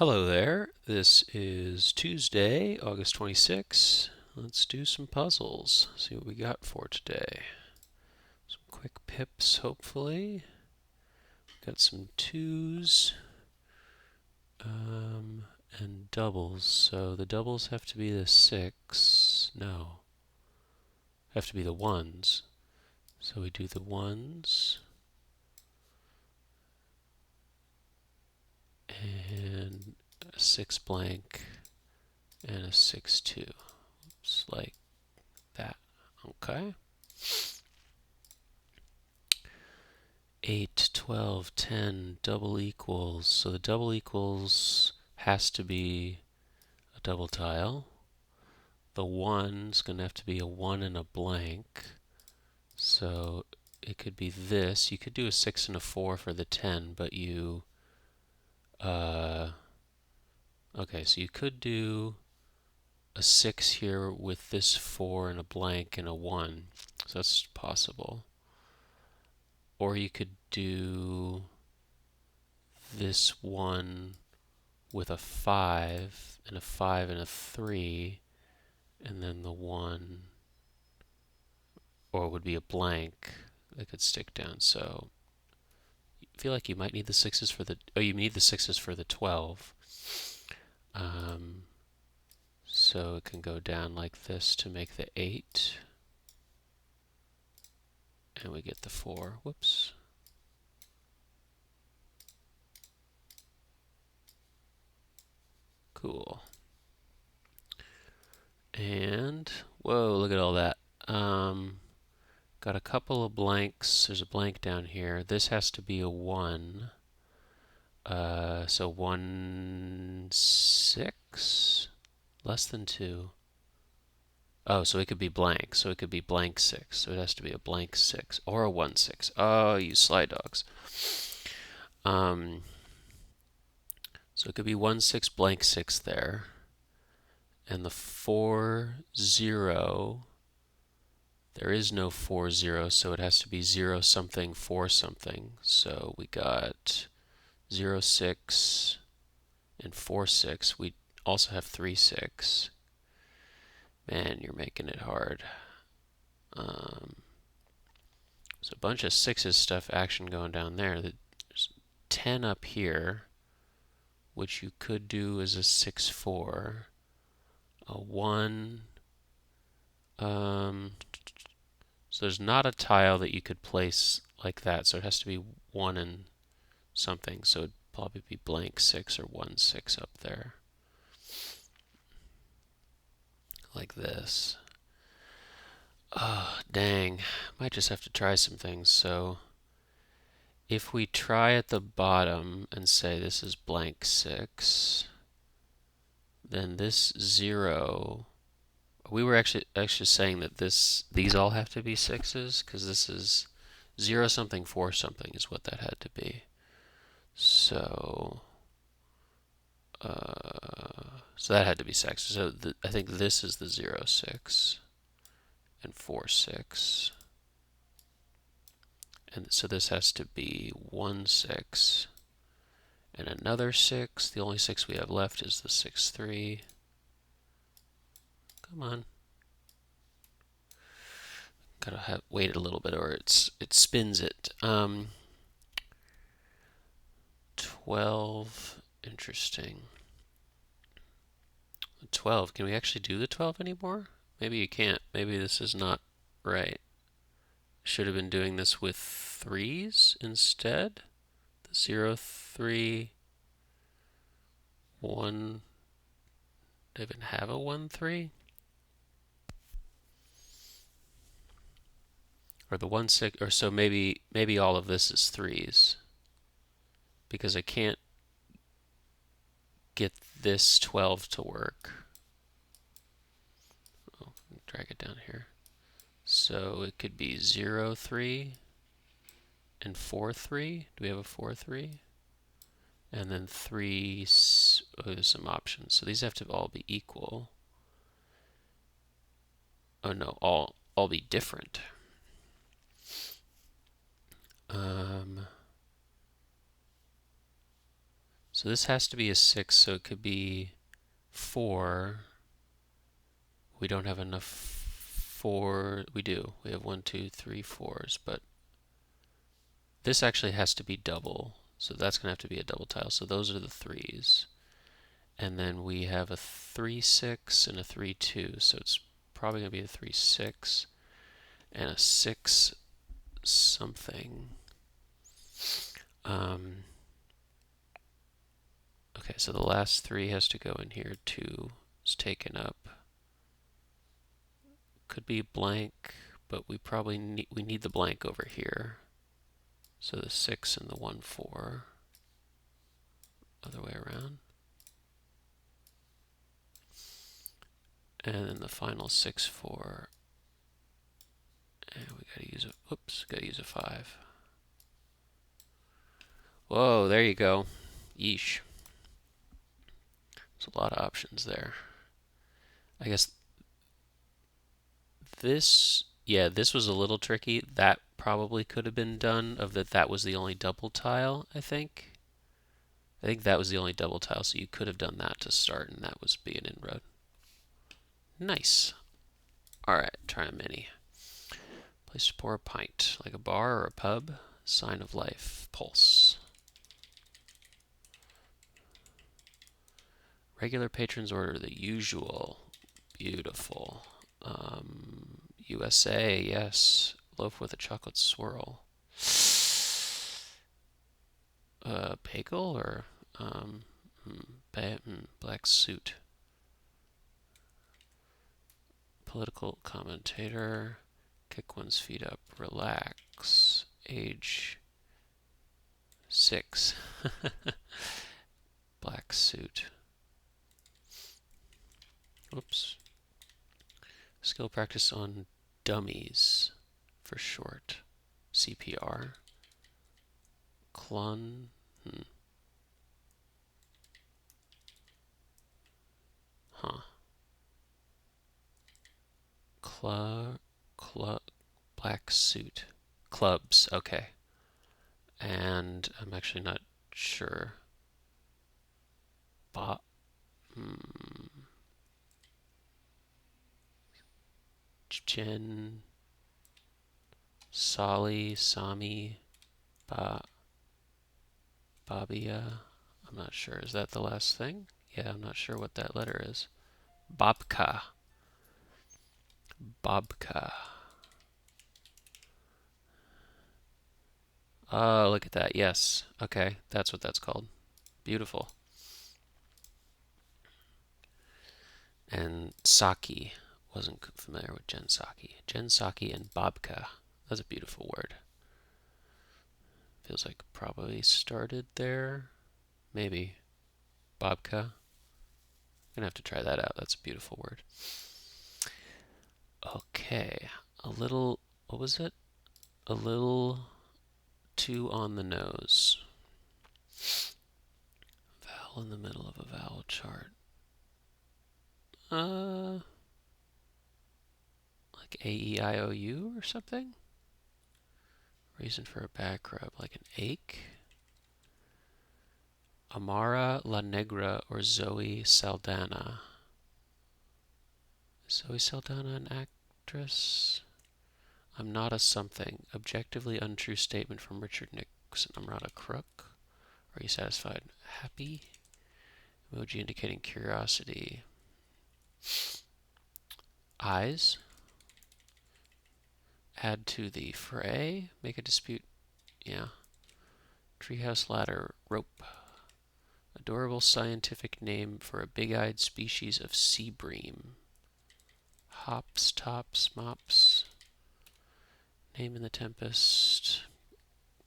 Hello there. This is Tuesday, August 26th. Let's do some puzzles. See what we got for today. Some quick pips, hopefully. Got some twos and doubles. So the doubles have to be the six. No, have to be the ones. So we do the ones and a six blank and a 6-2. Oops, like that. Okay. 8, 12, 10, double equals. So the double equals has to be a double tile. The 1's going to have to be a 1 and a blank. So it could be this. You could do a 6 and a 4 for the 10, but okay, so you could do a 6 here with this 4 and a blank and a 1. So that's possible. Or you could do this one with a 5 and a 5 and a 3, and then the 1, or it would be a blank that could stick down. So I feel like you might need the sixes for the, oh, you need the sixes for the 12. So it can go down like this to make the 8, and we get the 4. Whoops. Cool. And, whoa, look at all that. Got a couple of blanks. There's a blank down here. This has to be a 1. So 1, 6? Less than 2. Oh, so it could be blank. So it could be blank 6. So it has to be a blank 6 or a 1, 6. Oh, you sly dogs. So it could be 1, 6, blank 6 there. And the 4, 0. There is no 4, 0, so it has to be 0 something, 4 something. So we got 0, 6 and 4, 6. We also have 3, 6. Man, you're making it hard. So a bunch of 6's stuff action going down there. There's 10 up here, which you could do as a 6, 4. A 1. So there's not a tile that you could place like that, so it has to be 1 and something. So it'd probably be blank 6 or 1, 6 up there. Like this. Oh, dang. Might just have to try some things. So if we try at the bottom and say this is blank 6, then this 0, we were actually saying that these all have to be 6's, because this is 0 something 4 something is what that had to be. So so that had to be 6. So I think this is the 0, 6 and 4, 6. And so this has to be 1, 6 and another 6. The only 6 we have left is the 6, 3. Come on. Gotta wait a little bit or it spins it. 12. Interesting. 12. Can we actually do the 12 anymore? Maybe you can't. Maybe this is not right. Should have been doing this with 3's instead. The 0, 3, 1. Do I even have a 1, 3? Or the 1, 6, or so maybe all of this is 3's. Because I can't get this 12 to work. Oh, drag it down here. So it could be 0, 3 and 4, 3. Do we have a 4, 3? And then 3, oh, there's some options. So these have to all be equal. Oh no, all be different. So this has to be a 6, so it could be 4. We don't have enough 4. We do. We have 1, 2, 3 4s, but this actually has to be double. So that's going to have to be a double tile. So those are the 3s. And then we have a 3 6 and a 3 2. So it's probably going to be a 3 6 and a 6 something. Okay, so the last 3 has to go in here. 2 is taken up. Could be blank, but we probably need the blank over here. So the 6 and the 1 4. Other way around. And then the final 6 4. And we gotta use a, oops, gotta use a 5. Whoa, there you go. Yeesh. There's a lot of options there. I guess this, yeah, this was a little tricky. That probably could have been done, of that was the only double tile, I think. I think that was the only double tile, so you could have done that to start, and that was be an inroad. Nice. Alright, try a mini. Place to pour a pint, like a bar or a pub. Sign of life. Pulse. Regular patrons order the usual. Beautiful. USA, yes. Loaf with a chocolate swirl. Bagel or black suit. Political commentator. Kick one's feet up. Relax. Age 6. Black suit. Oops. Skill practice on dummies for short. CPR. Clun. Huh. Black suit. Clubs. Okay. And I'm actually not sure. Jen. Sali. Sami. Babia. I'm not sure. Is that the last thing? Yeah, I'm not sure what that letter is. Babka. Babka. Oh, look at that. Yes. Okay, that's what that's called. Beautiful. And Saki. Wasn't familiar with Jen Psaki. Jen Psaki and Babka. That's a beautiful word. Feels like probably started there. Maybe. Babka. Gonna have to try that out. That's a beautiful word. Okay. A little, what was it? A little too on the nose. Vowel in the middle of a vowel chart. Like A-E-I-O-U or something? Reason for a back rub, like an ache. Amara La Negra or Zoe Saldana. Is Zoe Saldana an actress? I'm not a something. Objectively untrue statement from Richard Nixon. I'm not a crook. Are you satisfied? Happy? Emoji indicating curiosity. Eyes. Add to the fray. Make a dispute. Yeah. Treehouse ladder. Rope. Adorable scientific name for a big-eyed species of sea bream. Hops, tops, mops. Name in the Tempest.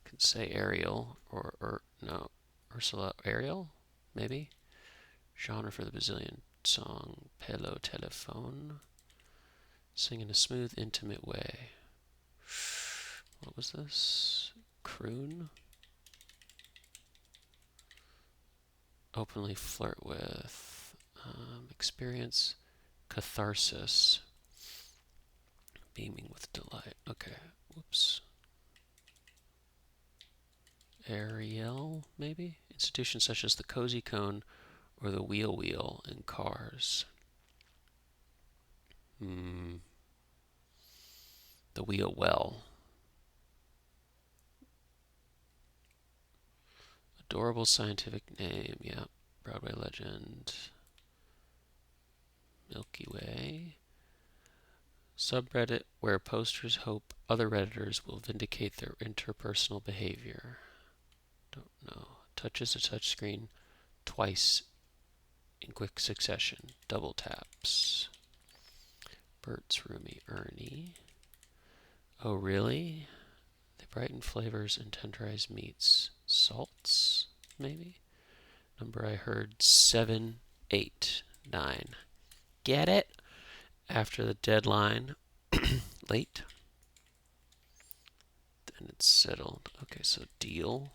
Could say Ariel or no, Ursula Ariel, maybe. Genre for the Brazilian song Pelo Telephone. Sing in a smooth, intimate way. What was this? Croon. Openly flirt with. Experience catharsis. Beaming with delight. Okay. Whoops. Ariel, maybe? Institutions such as the Cozy Cone or the Wheel Wheel in cars. The Wheel Well. Adorable scientific name, yeah. Broadway legend. Milky Way. Subreddit where posters hope other Redditors will vindicate their interpersonal behavior. Don't know. Touches a touchscreen twice in quick succession. Double taps. Bert's Roomy Ernie. Oh, really? They brighten flavors and tenderize meats. Salts, maybe? Number I heard 789. Get it? After the deadline. Late. Then it's settled. Okay, so deal.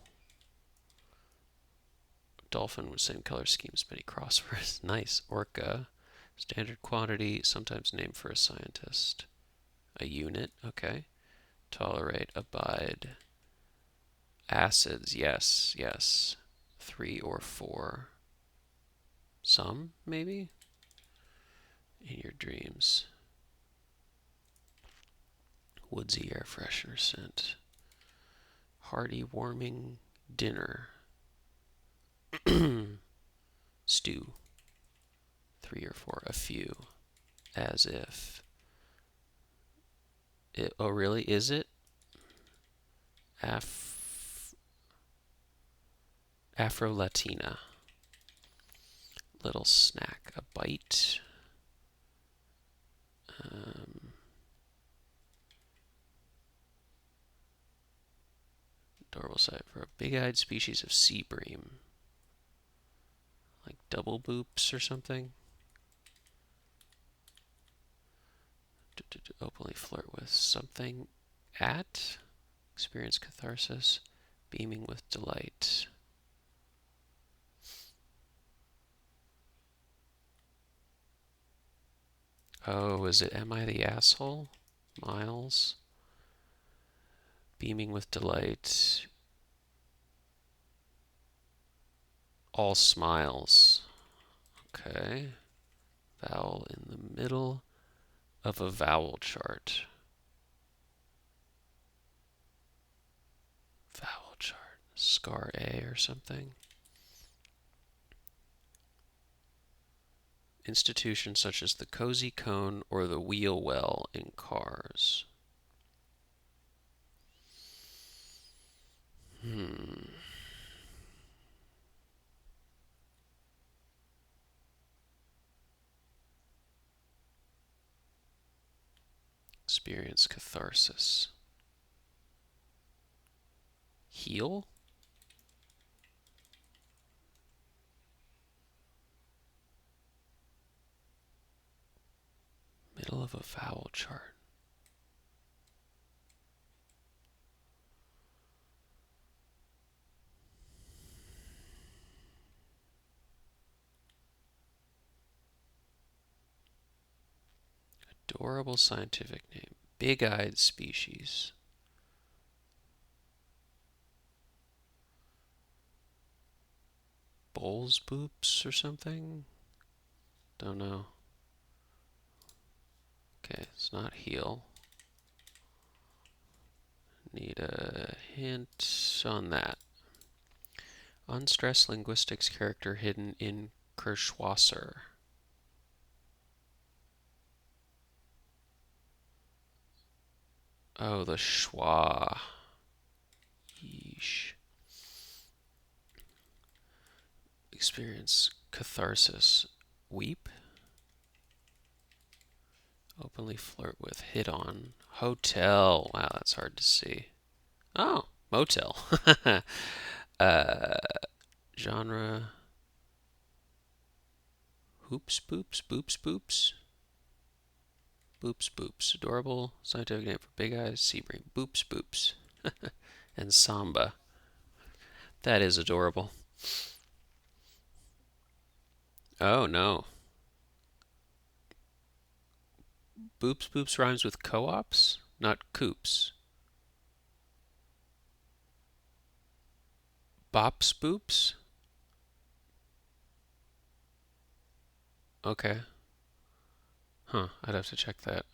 Dolphin with same color schemes, many crosswords. Nice. Orca. Standard quantity, sometimes named for a scientist. A unit, okay. Tolerate, abide. Acids, yes, yes. 3 or 4. Some, maybe? In your dreams. Woodsy air freshener scent. Hearty, warming dinner. Stew. 3 or 4. A few. As if. Oh, really? Is it? Afro-Latina. Little snack. A bite. Adorable sight for a big-eyed species of sea bream. Like double boops or something. Openly flirt with something at. Experience catharsis. Beaming with delight. Oh, is it Am I the Asshole? Miles. Beaming with delight. All smiles. Okay. Vowel in the middle of a vowel chart. Vowel chart. Scar A or something. Institutions such as the Cozy Cone or the Wheel Well in cars. Experience catharsis. Heal? Middle of a vowel chart. Adorable scientific name. Big-eyed species. Bull's boops or something? Don't know. Okay, it's not heal. Need a hint on that. Unstressed linguistics character hidden in Kirschwasser. Oh, the schwa. Yeesh. Experience catharsis. Weep. Openly flirt with. Hit on. Hotel. Wow, that's hard to see. Oh, motel. Genre. Hoops, boops, boops, boops. Boops, boops. Adorable scientific name for big eyes. Sea bream. Boops, boops. And samba. That is adorable. Oh, no. Boops, boops rhymes with co-ops, not coops. Bops Boops? Okay. Huh, I'd have to check that.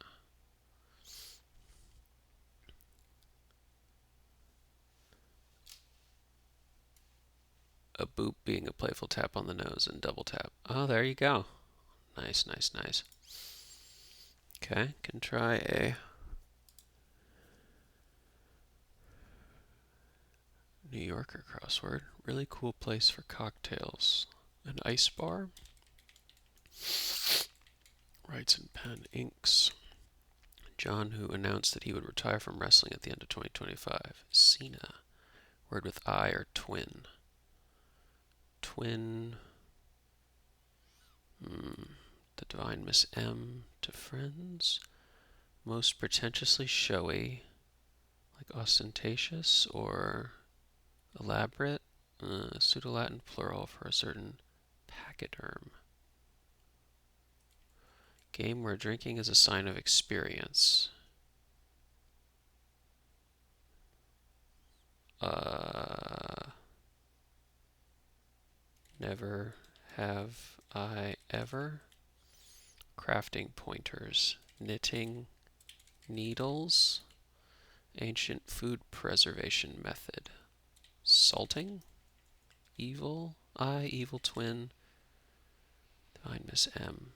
A boop being a playful tap on the nose and double tap. Oh, there you go. Nice, nice, nice. Okay, can try a New Yorker crossword. Really cool place for cocktails. An ice bar. Writes in pen, inks. John, who announced that he would retire from wrestling at the end of 2025. Cena. Word with I or twin. Twin. The Divine Miss M. To friends. Most pretentiously showy. Like ostentatious or elaborate. Pseudo-Latin plural for a certain pachyderm. Game where drinking is a sign of experience. Never have I ever. Crafting pointers. Knitting needles. Ancient food preservation method. Salting. Evil. I, evil twin. Divine Miss M.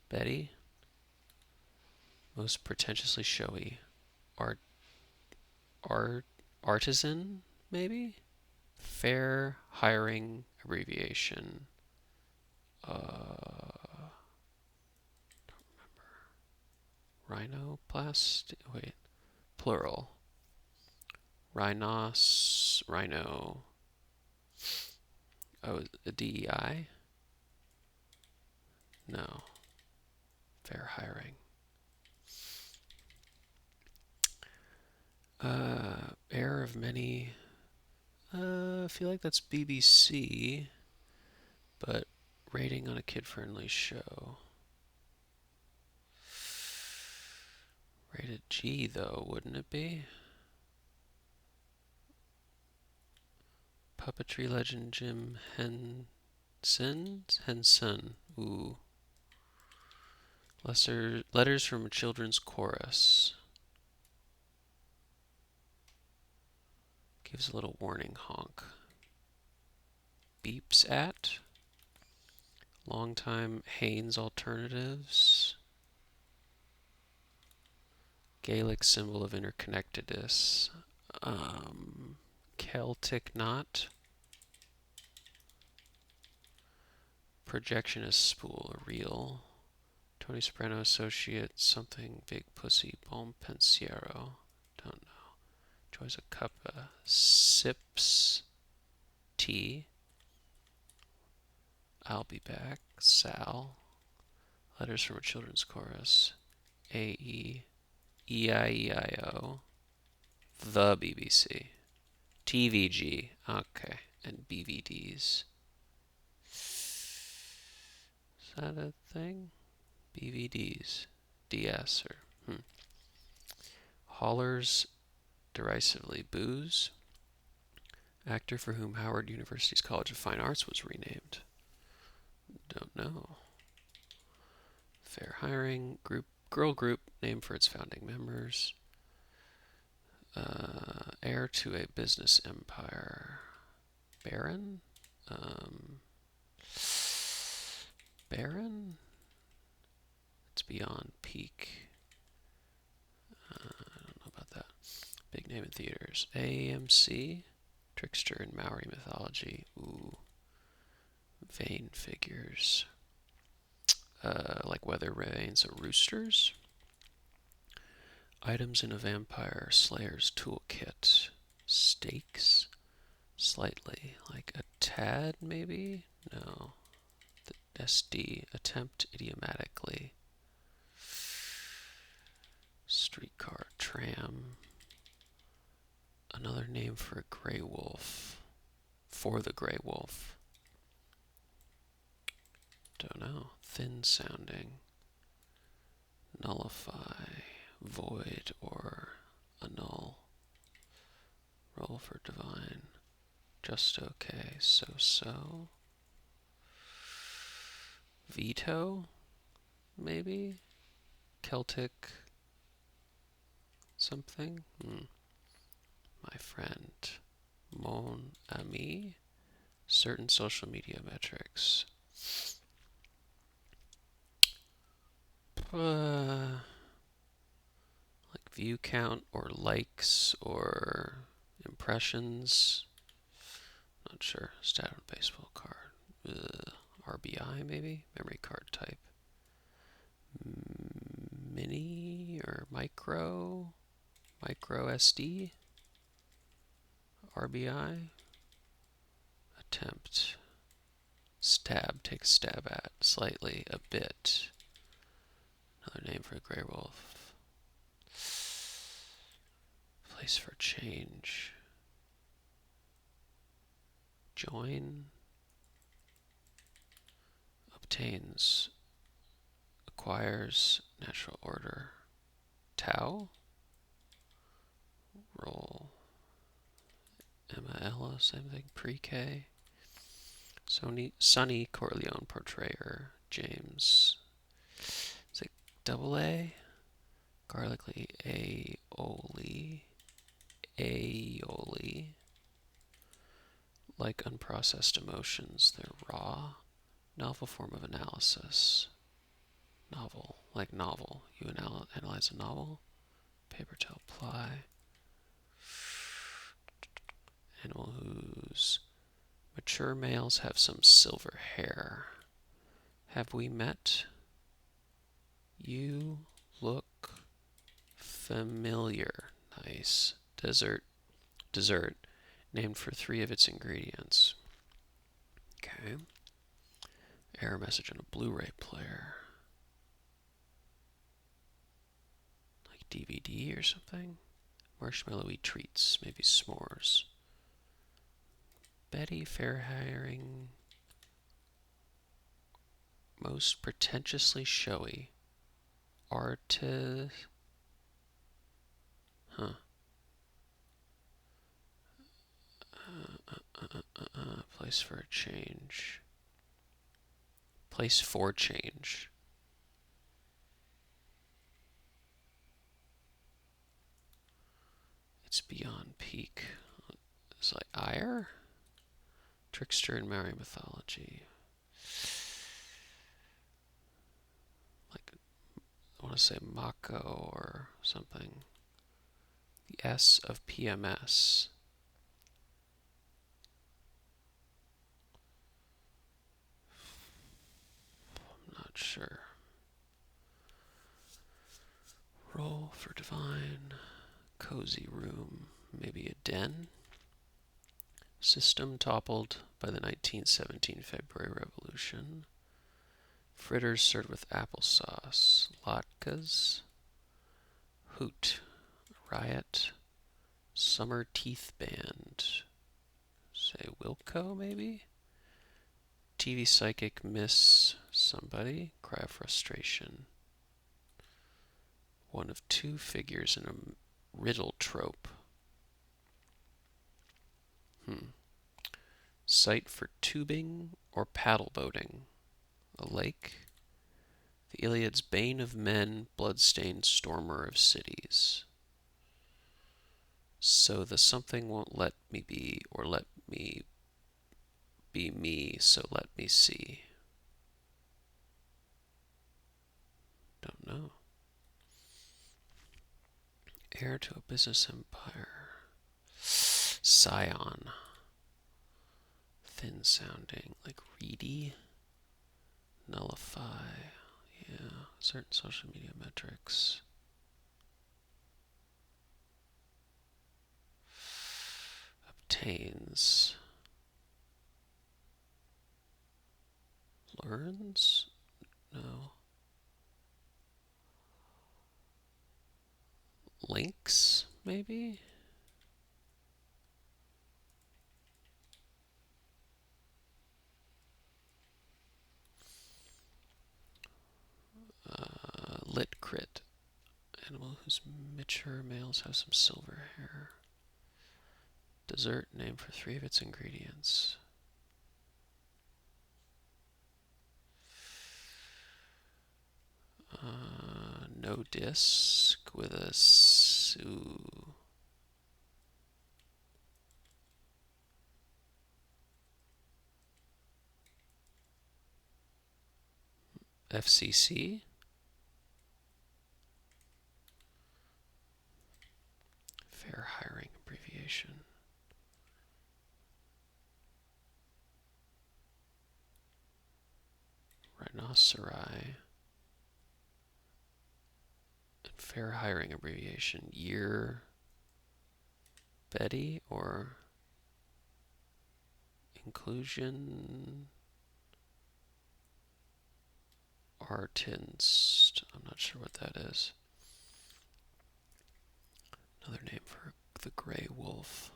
Betty. Most pretentiously showy. Art. Artisan, maybe? Fair hiring abbreviation. Rhinoplast. Wait. Plural. Rhino. Oh, a DEI? No. Fair hiring. Heir of many. I feel like that's BBC, but rating on a kid-friendly show. Rated G, though, wouldn't it be? Puppetry legend Jim Henson. Ooh. Letters from a children's chorus. Gives a little warning honk. Beeps at. Longtime Haynes alternatives. Gaelic symbol of interconnectedness. Celtic knot. Projectionist spool, a reel. Tony Soprano associate, something big pussy, Bom Pensiero. Don't know. Joys a cuppa. Sips tea. I'll be back. Sal. Letters from a children's chorus. AE. EIEIO. The BBC. TVG. Okay. And BVDs. Is that a thing? BVDs. DS or Hollers derisively. Booze. Actor for whom Howard University's College of Fine Arts was renamed. Don't know. Fair hiring. Girl group named for its founding members. Heir to a business empire. Baron? Baron? It's beyond peak. I don't know about that. Big name in theaters. AMC? Trickster in Maori mythology. Ooh. Vain figures. Like weather vanes of roosters. Items in a vampire slayer's toolkit. Stakes? Slightly. Like a tad, maybe? No. The SD. Attempt idiomatically. Streetcar. Tram. Another name for a gray wolf. For the gray wolf. Don't know. Thin sounding. Nullify. Void or annul. Roll for divine. Just okay. So. Veto, maybe? Celtic something? My friend. Mon ami. Certain social media metrics. Like view count or likes or impressions. Not sure. Stat on baseball card. RBI maybe? Memory card type. Mini or micro? Micro SD? RBI? Attempt. Stab. Take a stab at. Slightly. A bit. Another name for a gray wolf. Place for change. Join. Obtains. Acquires. Natural order. Tau. Roll. Emma Ella. Same thing. Pre-K. Sonny Corleone portrayer. James. Is it double A? Garlicly aioli. Aioli. Like unprocessed emotions, they're raw. Novel form of analysis. Novel, like novel. You analyze a novel. Paper towel ply. Animal whose mature males have some silver hair. Have we met? You look familiar. Nice. Dessert. Named for 3 of its ingredients. Okay. Error message on a Blu-ray player. Like DVD or something? Marshmallowy treats, maybe s'mores. Betty Fairhiring. Most pretentiously showy. Artist. Huh. Place for a change. Place for change. It's beyond peak. It's like ire? Trickster in Maori mythology. Like, I want to say Mako or something. The S of PMS. I'm not sure. Roll for divine. Cozy room. Maybe a den. System toppled by the 1917 February Revolution. Fritters served with applesauce. Latkes. Hoot. Riot. Summer teeth band. Say Wilco, maybe? TV psychic miss somebody. Cry of frustration. One of 2 figures in a riddle trope. Site for tubing or paddle boating. A lake. The Iliad's bane of men, blood-stained stormer of cities. So the something won't let me be, or let me be me, so let me see. Don't know. Heir to a business empire. Scion. Thin sounding, like reedy. Nullify. Yeah, certain social media metrics. Obtains. Learns? No. Links, maybe? Lit crit. Animal whose mature males have some silver hair. Dessert named for 3 of its ingredients. No disc with a su. FCC. Fair hiring abbreviation. Rhinoceri. Fair hiring abbreviation. Year. Betty or inclusion. Artinst. I'm not sure what that is. Another name for the gray wolf.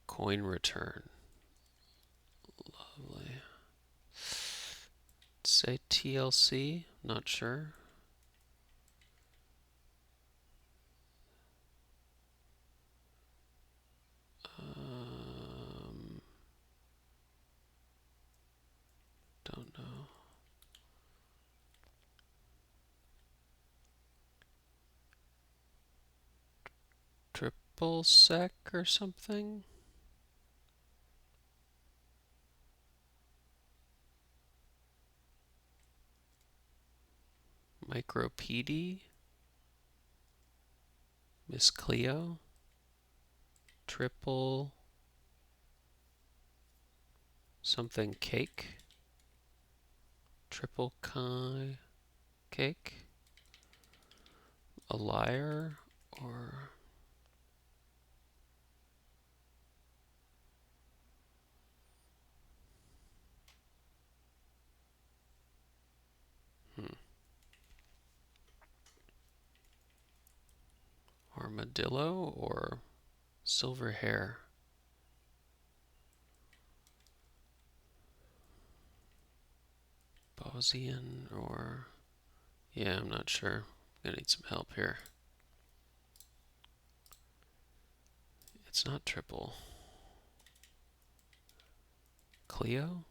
Coin return. Lovely. Say TLC, not sure. Don't know. Triple sec or something? MicroPD? Miss Cleo? Triple something cake? Triple cake? A liar or armadillo or silver hair? Bosnian or yeah, I'm not sure. I'm gonna need some help here. It's not triple. Cleo?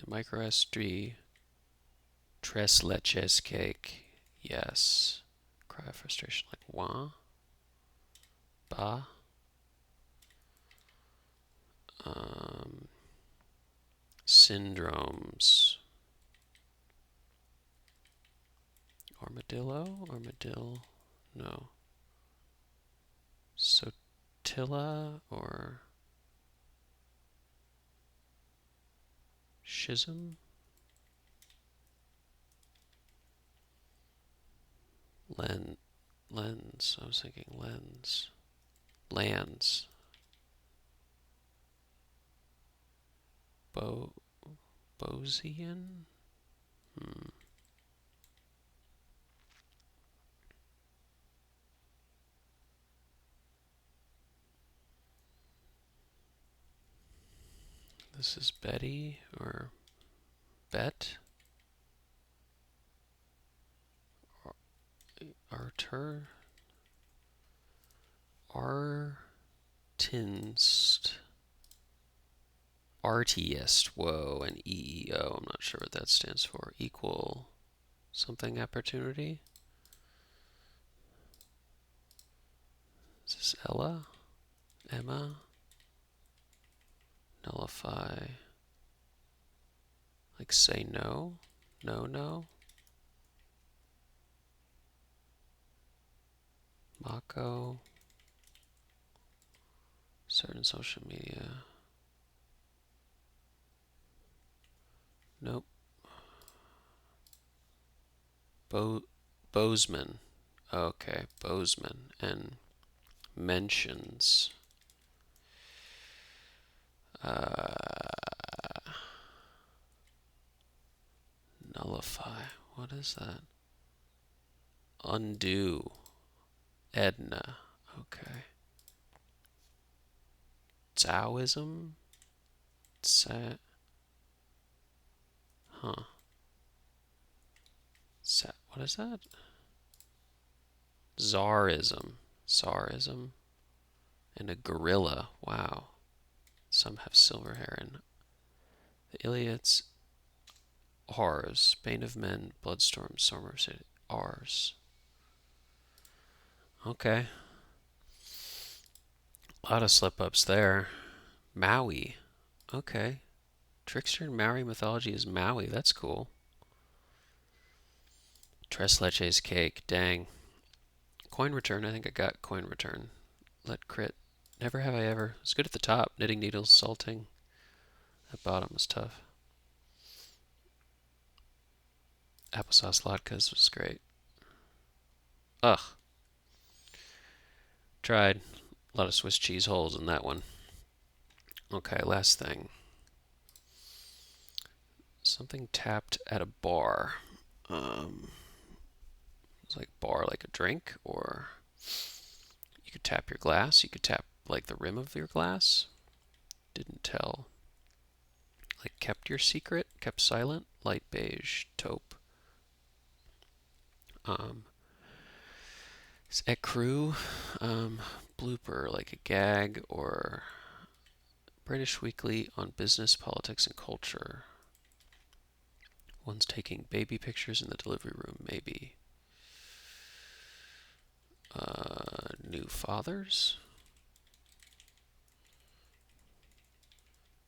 Micro SD. Tres leches cake. Yes. Cry of frustration like wah. Ba. Syndromes. Armadillo? Armadillo? No. Sotilla or schism? Lens. I was thinking lens. Lands. Bosian? This is Betty or Bet? Arter? Artinst. Artist. Whoa, and EEO. I'm not sure what that stands for. Equal something opportunity? Is this Ella? Emma? Nullify. Like say no? No, no? Mako? Certain social media. Nope. Bozeman. Okay, Bozeman. And mentions. Nullify. What is that? Undo. Edna. Okay. Taoism? Huh. What is that? Tsarism. Tsarism. And a gorilla. Wow. Some have silver hair. And the Iliads. Ars. Bane of Men. Bloodstorm. Stormer City. Ars. Okay. A lot of slip-ups there. Maui. Okay. Trickster in Maori mythology is Maui. That's cool. Tres leches cake. Dang. Coin return. I think I got coin return. Let crit. Never have I ever. It's good at the top. Knitting needles, salting. That bottom was tough. Applesauce latkes was great. Ugh. Tried. A lot of Swiss cheese holes in that one. Okay, last thing. Something tapped at a bar. It's like bar like a drink, or you could tap your glass. You could tap like the rim of your glass. Didn't tell. Like kept your secret, kept silent. Light beige, taupe. Ecru, blooper, like a gag, or British Weekly on business, politics, and culture. One's taking baby pictures in the delivery room, maybe. New fathers.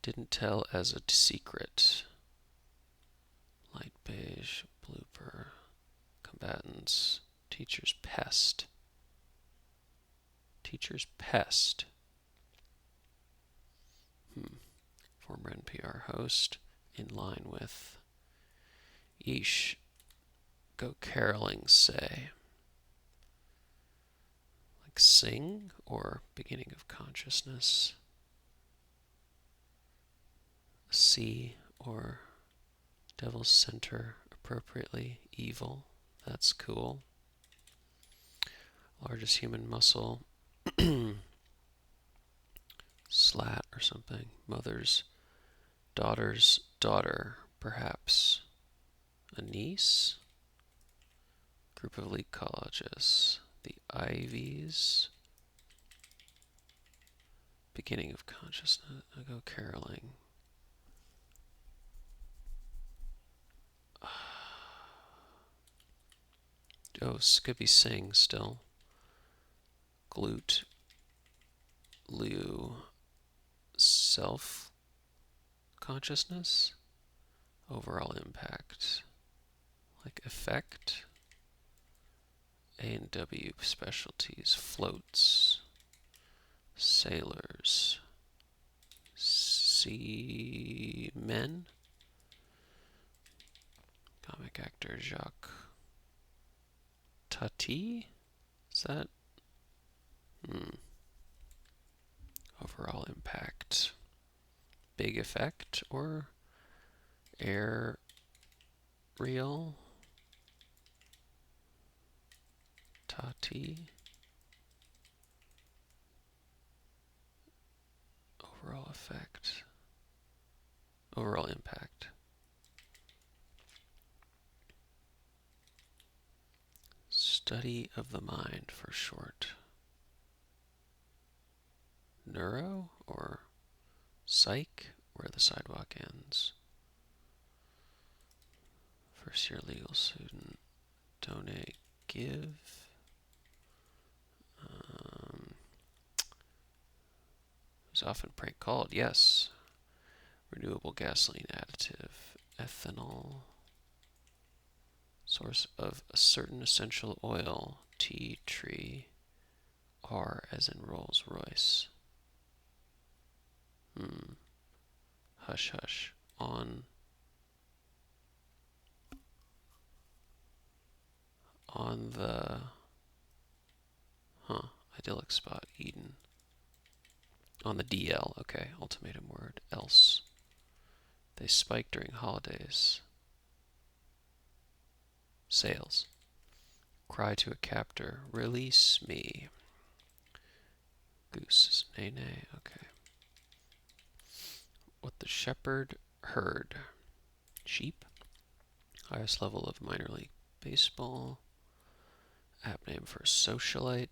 Didn't tell as a secret. Light beige, blooper. Combatants. Teacher's pest. Teacher's pest. Former NPR host. In line with. Yeesh. Go caroling, say. Like sing or beginning of consciousness. See or devil's center appropriately. Evil. That's cool. Largest human muscle. Slat or something. Mother's daughter's daughter, perhaps. A niece? Group of elite colleges. The Ivies. Beginning of consciousness. I go caroling. Oh, could be sing still. Glute. Liu. Self consciousness. Overall impact. Like effect. A&W specialties. Floats. Sailors. Seamen. Comic actor Jacques Tati? Is that? Overall impact. Big effect or air real? Tati. Overall effect. Overall impact. Study of the mind for short. Neuro or psych, where the sidewalk ends. First year legal student. Donate, give. Who's often prank called? Yes. Renewable gasoline additive. Ethanol. Source of a certain essential oil. Tea tree. R as in Rolls Royce. Hush hush. On the idyllic spot. Eden. On the DL. Okay. Ultimatum word. Else. They spike during holidays. Sales. Cry to a captor. Release me. Goose. Nay nay. Okay. What the shepherd heard. Sheep. Highest level of minor league baseball. App name for socialite.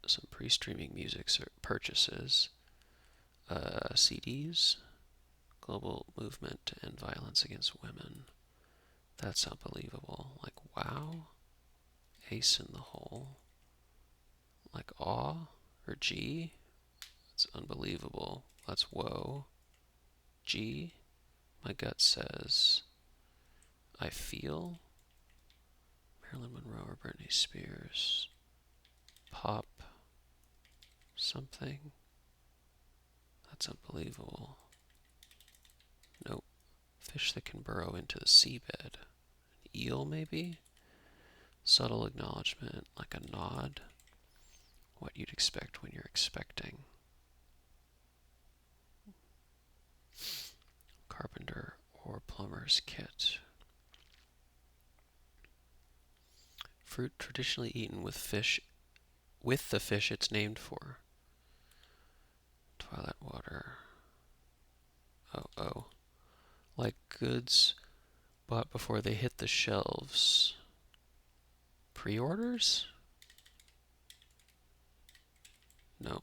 Some pre-streaming music purchases. CDs. Global movement to end violence against women. That's unbelievable. Like, wow. Ace in the hole. Like, awe or G. It's unbelievable. That's whoa. G. My gut says I feel. Marilyn Monroe or Britney Spears. Pop. Something. That's unbelievable. Nope. Fish that can burrow into the seabed. An eel, maybe? Subtle acknowledgement, like a nod. What you'd expect when you're expecting. Carpenter or plumber's kit. Fruit traditionally eaten with the fish it's named for. Twilight water. Oh. Like goods bought before they hit the shelves. Pre-orders? No.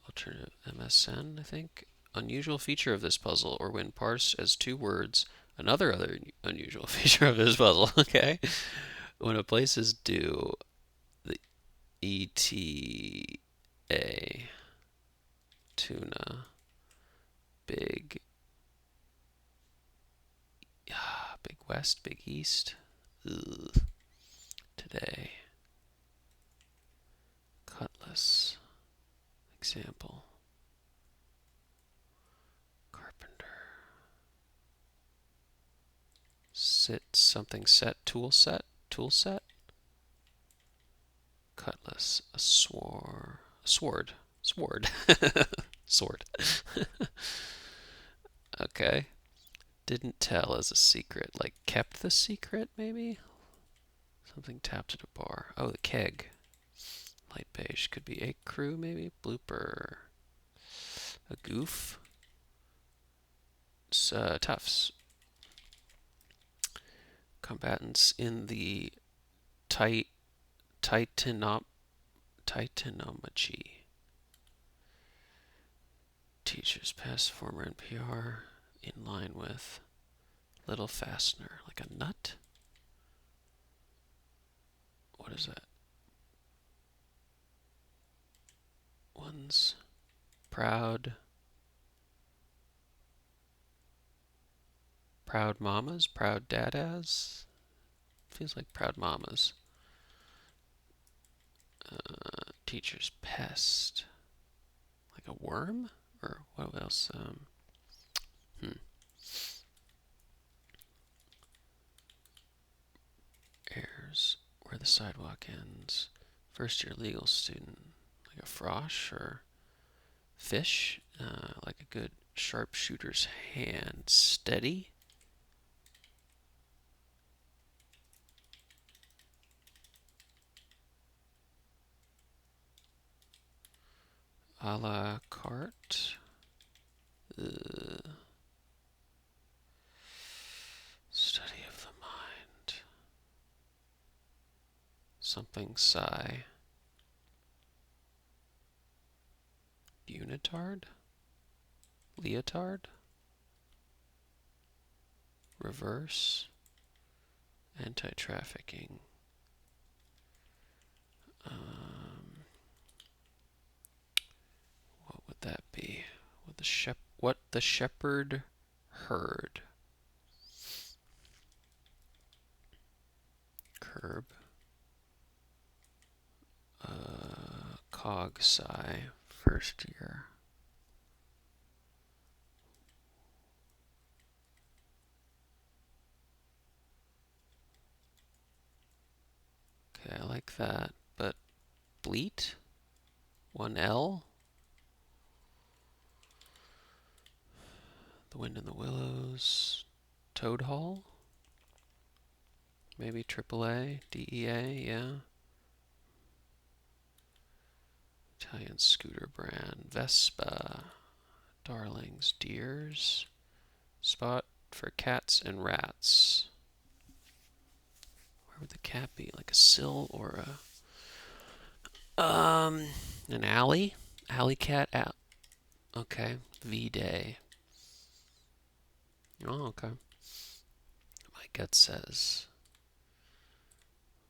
Alternative MSN, I think. Unusual feature of this puzzle, or when parsed as two words, another unusual feature of this puzzle, okay? When a place is due, the ETA, tuna, big west, big east, ugh, today, cutlass, example, carpenter, tool set, cutlass, sword, sword. Okay. Didn't tell as a secret, like kept the secret, maybe? Something tapped at a bar. Oh, the keg. Light beige. Could be a crew, maybe? Blooper. A goof. Tufts. Combatants in the Titanomachi. Teachers past former NPR. In line with. Little fastener. Like a nut? What is that? One's proud mamas, proud dadas. Feels like proud mamas. Teacher's pest. Like a worm? Or what else? Airs where the sidewalk ends. First year legal student. Like a frosh or fish? Like a good sharpshooter's hand. Steady? A la carte? Study of the mind. Something sigh. Unitard? Leotard? Reverse? Anti-trafficking. What would that be? What the shepherd heard. Curb. Cog sci. First year. Okay, I like that. But bleat? 1L? The Wind in the Willows. Toad Hall? Maybe AAA? DEA? Yeah. Italian scooter brand. Vespa. Darlings. Deers. Spot for cats and rats. Where would the cat be? Like a sill or an alley? Alley cat? Okay. V-Day. Oh, okay. My gut says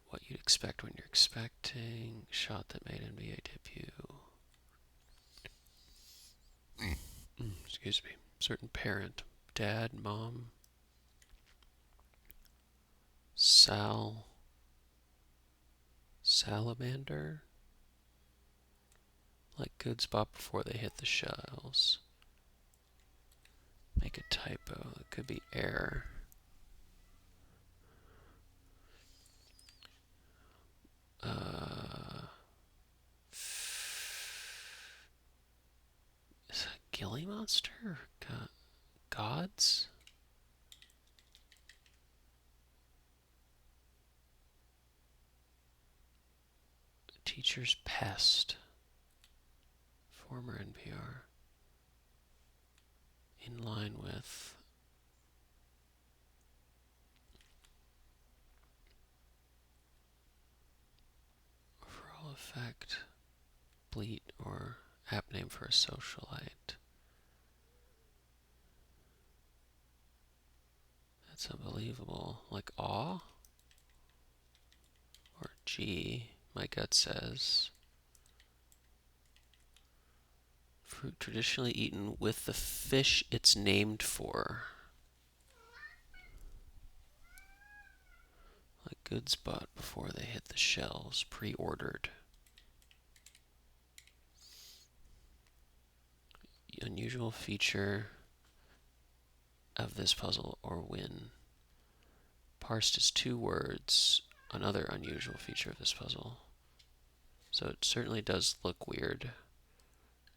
what you'd expect when you're expecting. Shot that made NBA debut. Excuse me. Certain parent. Dad, mom. Salamander? Like good spot before they hit the shells. Make a typo. It could be error. Is it a Gilly monster? Gods? Teacher's pest. Former NPR. In line with. Overall effect. Bleat or app name for a socialite. That's unbelievable. Like awe? Or G, my gut says. Fruit traditionally eaten with the fish it's named for. Like good spot before they hit the shells. Pre-ordered. Unusual feature of this puzzle or win. Parsed as 2 words. Another unusual feature of this puzzle. So it certainly does look weird.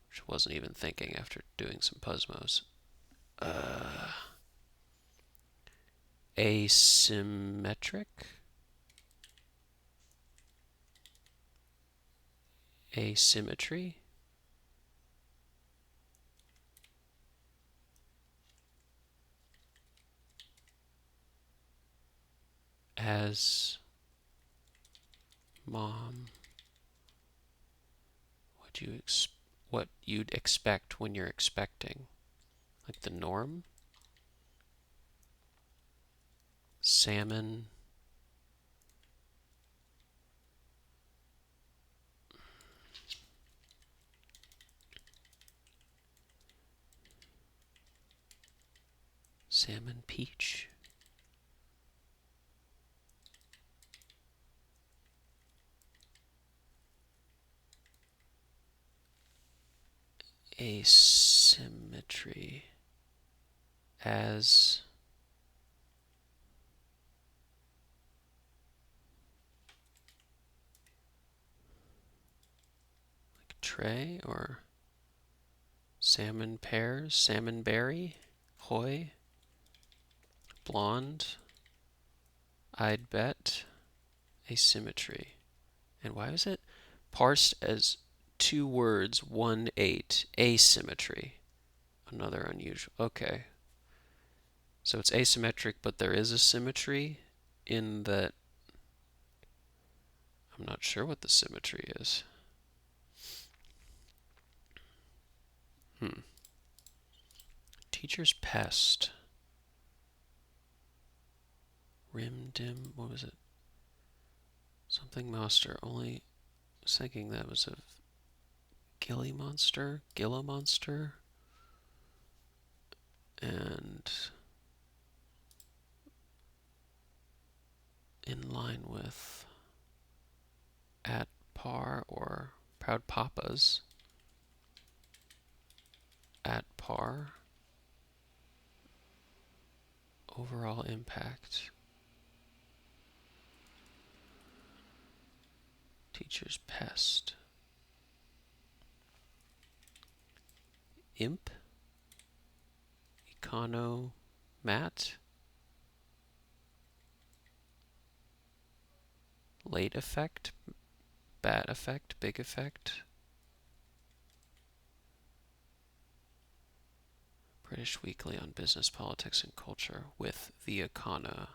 Which I wasn't even thinking after doing some Puzzmos. Asymmetric? Asymmetry? As mom. What you'd expect when you're expecting. Like the norm? Salmon. Salmon peach. Asymmetry. As like tray or salmon pears, salmon berry, hoy, blonde, I'd bet, asymmetry. And why was it parsed as 2 words, 1-8, asymmetry? Another unusual. Okay. So it's asymmetric, but there is a symmetry in that. I'm not sure what the symmetry is. Teacher's pest. Rim dim. What was it? Something monster. Only was thinking that was a Gilly monster. Gilla monster. And in line with at par or Proud Papas. At par. Overall impact. Teacher's pest. Imp. Econo. Mat. Late effect. Bat effect. Big effect. British Weekly on Business, Politics, and Culture with the Econo.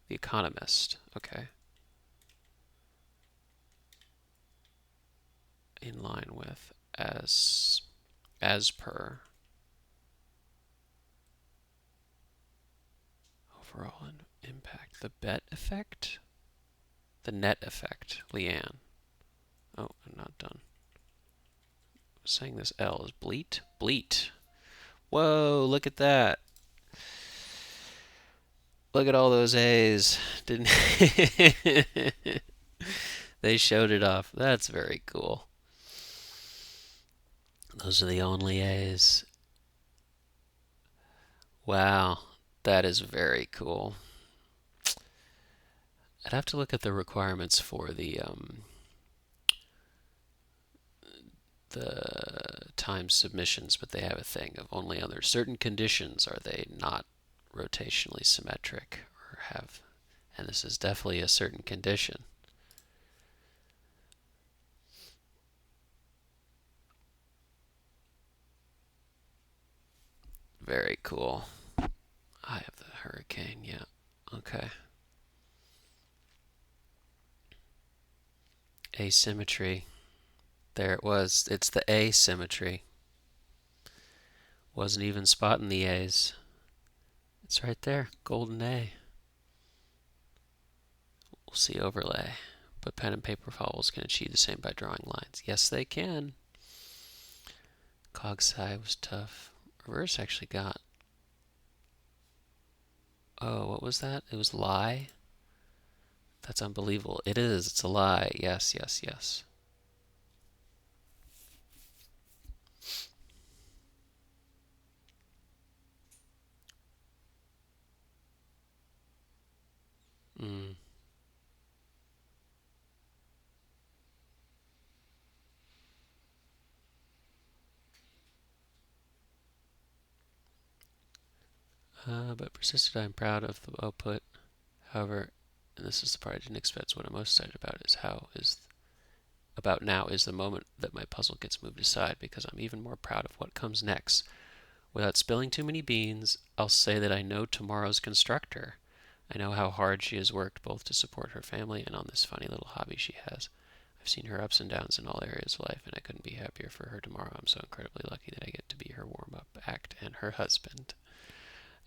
The Economist. Okay. In line with as per overall impact. The bet effect? The net effect. Leanne. Oh, I'm not done. Saying this L is bleat? Bleat. Whoa, look at that. Look at all those A's. Didn't they showed it off. That's very cool. Those are the only A's. Wow, that is very cool. I'd have to look at the requirements for the time submissions, but they have a thing of only under certain conditions are they not rotationally symmetric or have, and this is definitely a certain condition. Very cool. I have the hurricane, yeah. Okay. Asymmetry. There it was. It's the asymmetry. Wasn't even spotting the A's. It's right there. Golden A. We'll see overlay. But pen and paper vowels can achieve the same by drawing lines. Yes, they can. Cogsci was tough. Reverse actually got. Oh, what was that? It was lie? That's unbelievable. It is. It's a lie. Yes, yes, yes. Mm. But persisted, I'm proud of the output. However, and this is the part I didn't expect, what I'm most excited about is about now is the moment that my puzzle gets moved aside because I'm even more proud of what comes next. Without spilling too many beans, I'll say that I know tomorrow's constructor. I know how hard she has worked both to support her family and on this funny little hobby she has. I've seen her ups and downs in all areas of life, and I couldn't be happier for her tomorrow. I'm so incredibly lucky that I get to be her warm-up act and her husband.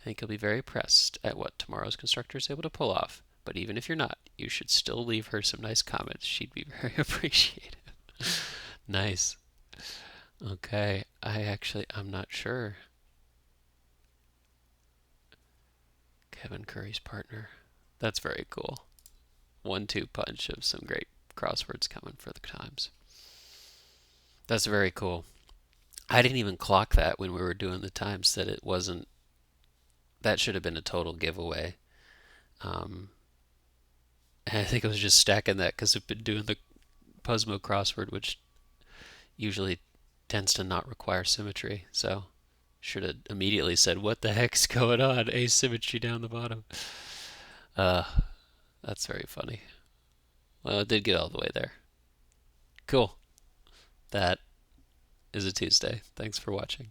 I think you'll be very impressed at what tomorrow's constructor is able to pull off. But even if you're not, you should still leave her some nice comments. She'd be very appreciative. Nice. Okay, I'm not sure. Kevin Curry's partner. That's very cool. 1-2 punch of some great crosswords coming for the Times. That's very cool. I didn't even clock that when we were doing the Times that it wasn't. That should have been a total giveaway. Um, and I think I was just stacking that because I've been doing the Puzzmo crossword, which usually tends to not require symmetry. So should have immediately said, "What the heck's going on? Asymmetry down the bottom." Uh, that's very funny. Well, it did get all the way there. Cool. That is a Tuesday. Thanks for watching.